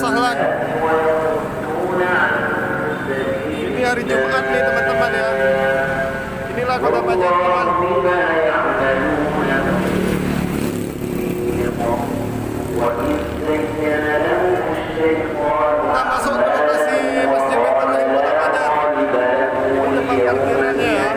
sahlan. Ini hari Jumat nih teman-teman ya. Inilah Kota Pajar teman. Kita masuk ke lokasi Masjid Baitur Rahim Kota Pajar. Ini tempat parkirannya ya.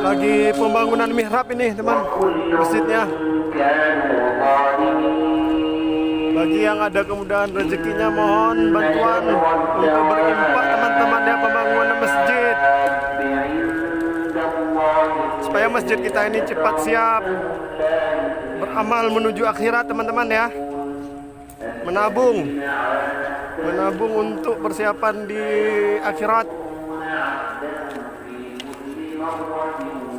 Lagi pembangunan mihrab ini teman, masjidnya. Bagi yang ada kemudahan rezekinya mohon bantuan untuk berinfak teman-teman ya, pembangunan masjid, supaya masjid kita ini cepat siap beramal menuju akhirat teman-teman ya. Menabung untuk persiapan di akhirat.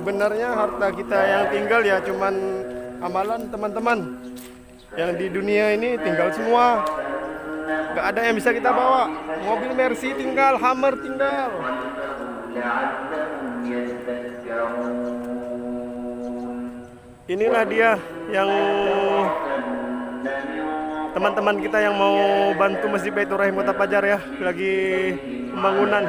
Sebenarnya harta kita yang tinggal ya cuman amalan teman-teman. Yang di dunia ini tinggal semua, gak ada yang bisa kita bawa. Mobil Mercy tinggal, Hummer tinggal. Inilah dia yang teman-teman kita yang mau bantu Masjid Baitur Rahim Kota Pajar ya, lagi pembangunan.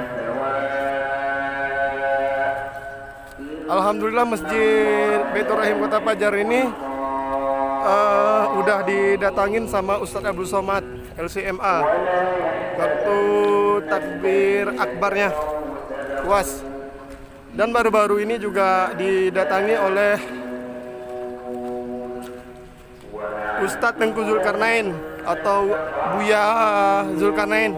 Alhamdulillah Masjid Baitur Rahim Kota Pajar ini udah didatangin sama Ustadz Abdul Somad LCMA waktu takbir akbarnya UAS, dan baru-baru ini juga didatangi oleh Ustadz Tengku Zulkarnain atau Buya Zulkarnain.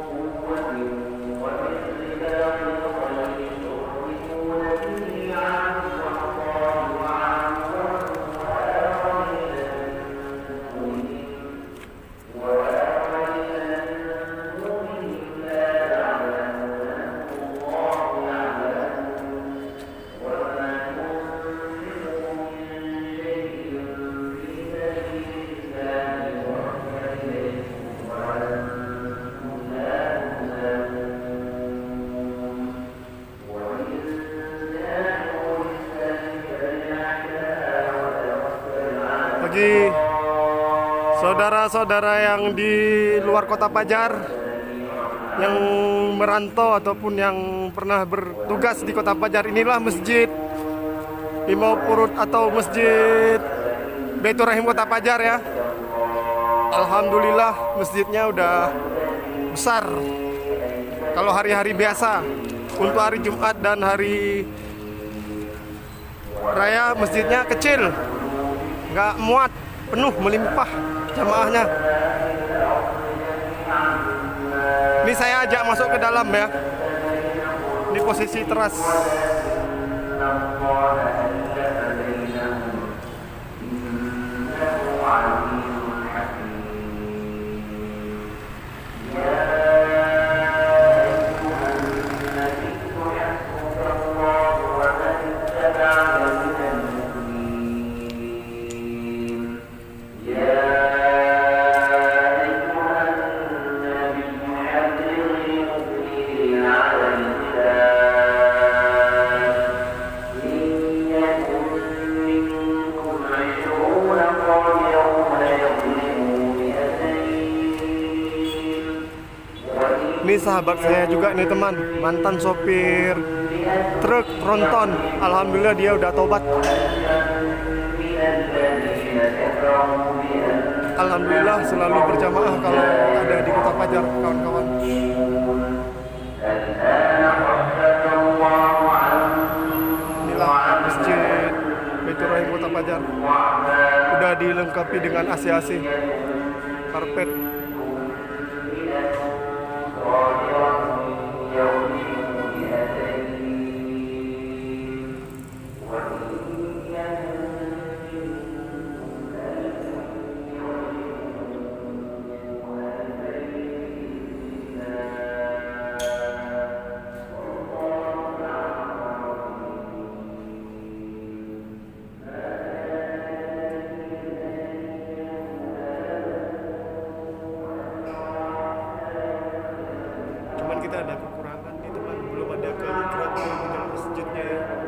saudara-saudara yang di luar Kota Padjar, yang merantau ataupun yang pernah bertugas di Kota Padjar, inilah masjid Limau Purut atau Masjid Baitur Rahim Kota Padjar ya. Alhamdulillah masjidnya udah besar. Kalau hari-hari biasa, untuk hari Jumat dan hari Raya masjidnya kecil, nggak muat, penuh melimpah jamaahnya. Ini saya ajak masuk ke dalam ya. Ini posisi teras. Ini sahabat saya juga nih teman, mantan sopir truk tronton. Alhamdulillah dia udah tobat. Alhamdulillah selalu berjamaah kalau ada di Kota Padjar kawan-kawan. Inilah masjid Baitur Rahim Kota Padjar. Udah dilengkapi dengan AC-AC, karpet. Cuman kita ada kekurangan nih teman, belum ada kaligrafi di dalam masjidnya ya.